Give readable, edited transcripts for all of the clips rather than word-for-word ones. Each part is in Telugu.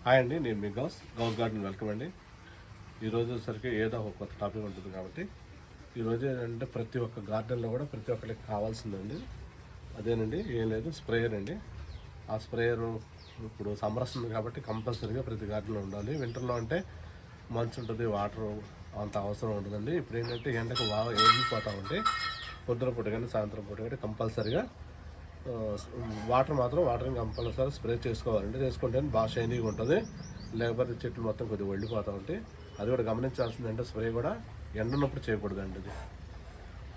హాయ్ అండి, నేను మీ గౌస్ గార్డెన్ వెల్కమ్ అండి. ఈరోజు వచ్చేసరికి ఏదో ఒక కొత్త టాపిక్ ఉంటుంది కాబట్టి ఈరోజు ఏంటంటే ప్రతి ఒక్క గార్డెన్లో కూడా ప్రతి ఒక్కరికి కావాల్సిందండి అదేనండి, ఏం లేదు స్ప్రేయర్ అండి. ఆ స్ప్రేయర్ ఇప్పుడు సమ్మర్ వస్తుంది కాబట్టి కంపల్సరీగా ప్రతి గార్డెన్లో ఉండాలి. వింటర్లో అంటే మంచు ఉంటుంది, వాటర్ అంత అవసరం ఉంటుందండి. ఇప్పుడు ఏంటంటే ఎండకు బాగా వెళ్ళిపోతూ ఉంటే పొద్దున పూట కానీ సాయంత్రం పూట కానీ కంపల్సరీగా వాటరింగ్ కంపల్సరీ స్ప్రే చేసుకోవాలండి. చేసుకుంటే బాగా షైనీగా ఉంటుంది, లేకపోతే చెట్లు మొత్తం కొద్దిగా వెళ్ళిపోతూ ఉంటాయి. అది కూడా గమనించాల్సిందంటే స్ప్రే కూడా ఎండనప్పుడు చేయకూడదండి. అది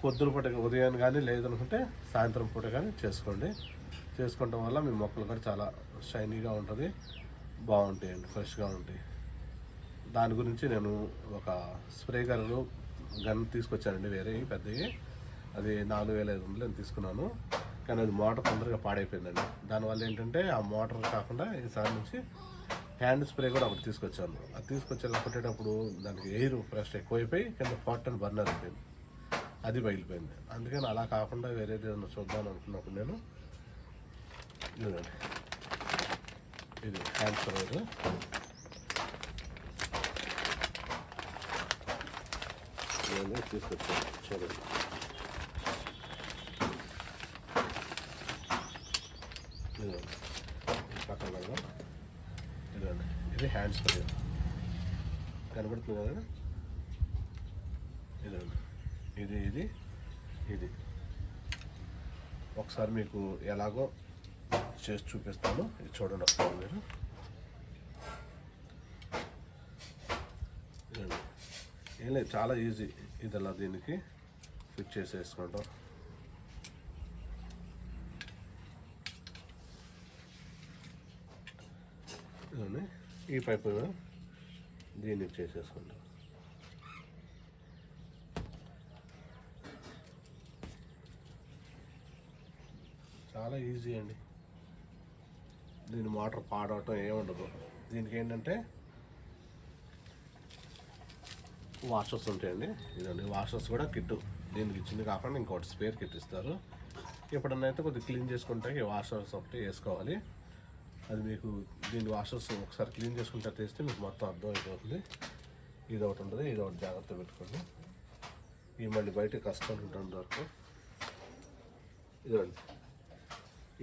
పొద్దున పూట ఉదయం కానీ లేదనుకుంటే సాయంత్రం పూట కానీ చేసుకోవడం వల్ల మీ మొక్కలు కూడా చాలా షైనీగా ఉంటుంది, బాగుంటాయండి, ఫ్రెష్గా ఉంటాయి. దాని గురించి నేను ఒక స్ప్రే గన్ తీసుకొచ్చానండి, వేరే పెద్దవి. అది 4500 నేను తీసుకున్నాను. కానీ అది మోటార్ తొందరగా పాడైపోయిందండి. దానివల్ల ఏంటంటే ఆ మోటార్ కాకుండా ఈసారి నుంచి హ్యాండ్ స్ప్రే కూడా ఒకటి తీసుకొచ్చాను. అది తీసుకొచ్చేలా కొట్టేటప్పుడు దానికి ఎయిర్ ప్రెషర్ ఎక్కువైపోయి కింద కాటన్ బర్నర్ అయిపోయింది, అది బయలుపోయింది. అందుకని అలా కాకుండా వేరేది ఏదైనా చూద్దాం అనుకున్నప్పుడు నేను ఇది హ్యాండ్ స్ప్రేయర్ తీసుకొచ్చాను. చూడండి, పక్కన ఇదండి, ఇది హ్యాండ్ స్ప్రే కనబడుతుంది కదా. ఇదండి, ఇది ఒకసారి మీకు ఎలాగో చేసి చూపిస్తాను. ఇది చూడండి ఒకసారి మీరు. ఇదండి, ఏం లేదు, చాలా ఈజీ. ఇది అలా దీనికి ఫిట్ చేసేసుకుంటాం. ఈ పైపు దీన్ని చేసేసుకుంటాం. చాలా ఈజీ అండి. దీని మోటార్ పాడవటం ఏముండదు. దీనికి ఏంటంటే వాషర్స్ ఉంటాయండి. ఇదండి, వాషర్స్ కూడా కిట్ దీనికి ఇచ్చింది కాకుండా ఇంకోటి స్పేర్ కిట్ ఇస్తారు. ఎప్పుడన్నా అయితే కొద్దిగా క్లీన్ చేసుకుంటే ఈ వాషర్స్ ఒకటి వేసుకోవాలి. అది మీకు దీని వాషర్స్ ఒకసారి క్లీన్ చేసుకుంటే తీస్తే మీకు మొత్తం అర్థమైపోతుంది. ఇది ఒకటి ఉంటుంది, ఇది ఒకటి జాగ్రత్త పెట్టుకోండి. ఈ మళ్ళీ బయట కష్టం ఉంటుంది వరకు. ఇదండి,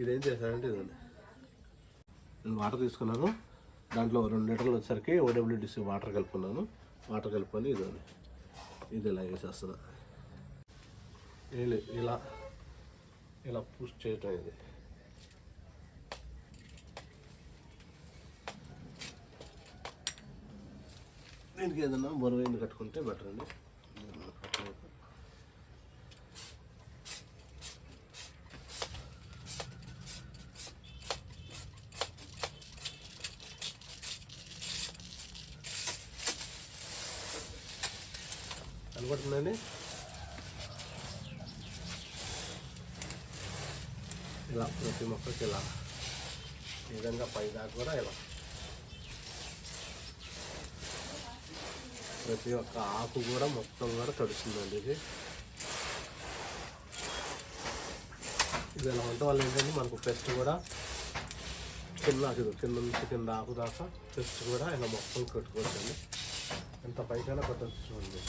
ఇదేం చేశానంటే ఇదండి, నేను వాటర్ తీసుకున్నాను. దాంట్లో 2 లీటర్లు వచ్చేసరికి OWDC వాటర్ కలుపుకున్నాను. వాటర్ కలుపుకొని ఇదండి, ఇది ఇలా వేసేస్తున్నా. ఇలా పుష్ చేయటం. ఇది దీనికి ఏదన్నా బరువైంది కట్టుకుంటే బెటర్ అండి. కనబడుతుందండి. ఇలా ప్రతి మొక్కకి ఇలా ఈ విధంగా పైదాకా కూడా ఇలా ప్రతి ఒక్క ఆకు కూడా మొత్తం కూడా తడుస్తుందండి. ఇది ఇలా ఉండటం వల్ల ఏంటంటే మనకు పెస్ట్ కూడా కింద నుంచి కింద ఆకు దాకా పెస్ట్ కూడా ఇలా మొత్తం కట్టుకోవచ్చండి. ఎంత పైకైనా కొట్టచ్చు. చూడండి,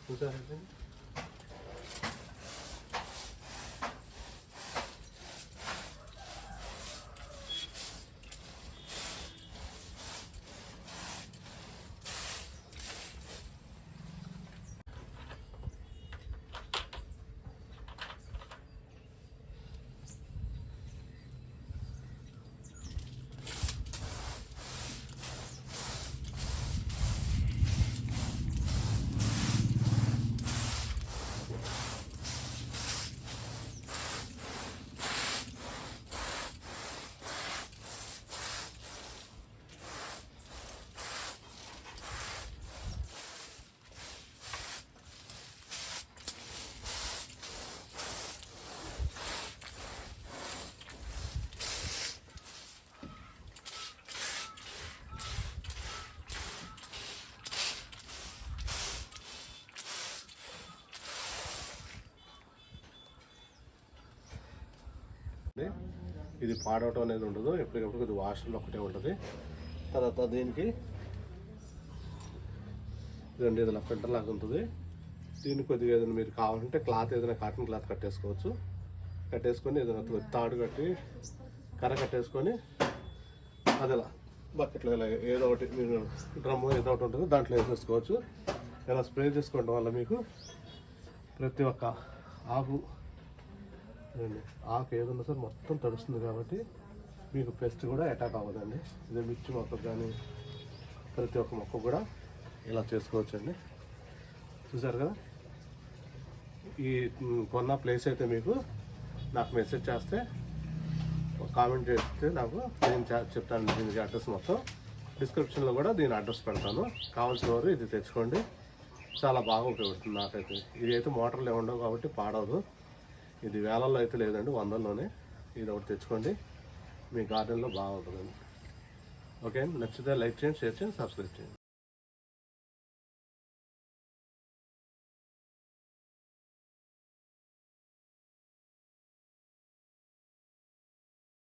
చూసారండి. ఇది పాడవటం అనేది ఉండదు, ఎప్పటికప్పుడు కొద్దిగా వాషర్లో ఒకటే ఉంటుంది. తర్వాత దీనికి ఇదండి ఏదైనా ఫిల్టర్ లాగా ఉంటుంది. దీనికి కొద్దిగా ఏదైనా మీరు కావాలంటే క్లాత్ ఏదైనా కాటన్ క్లాత్ కట్టేసుకోవచ్చు. కట్టేసుకొని ఏదైనా తాడు కట్టి కర్ర కట్టేసుకొని అది ఇలా బకెట్లో ఇలా ఏదో ఒకటి మీరు డ్రమ్ము ఏదో ఒకటి ఉంటుంది దాంట్లో వేసేసుకోవచ్చు. ఇలా స్ప్రే చేసుకోవడం వల్ల మీకు ప్రతి ఒక్క ఆకు ఏదన్నా సరే మొత్తం తడుస్తుంది కాబట్టి మీకు పెస్ట్ కూడా అటాక్ అవ్వదండి. ఇదే మిర్చి మొక్కకు కానీ ప్రతి ఒక్క మొక్క కూడా ఇలా చేసుకోవచ్చండి. చూసారు కదా, ఈ కొన్న ప్లేస్ అయితే మీకు నాకు మెసేజ్ చేస్తే కామెంట్ చేస్తే నాకు నేను చెప్తాను దీనికి అడ్రస్. మొత్తం డిస్క్రిప్షన్లో కూడా దీని అడ్రస్ పెడతాను. కావాల్సిన వారు ఇది తెచ్చుకోండి, చాలా బాగా ఉపయోగపడుతుంది నాకైతే. ఇది అయితే మోటార్లు ఉండవు కాబట్టి పాడవదు. ఇది వేలల్లో అయితే లేదండి, 100లోనే. ఇది ఒకటి తెచ్చుకోండి, మీ గార్డెన్లో బాగుంటుందండి. ఓకే, నచ్చితే లైక్ చేయండి, షేర్ చేయండి, సబ్స్క్రైబ్ చేయండి.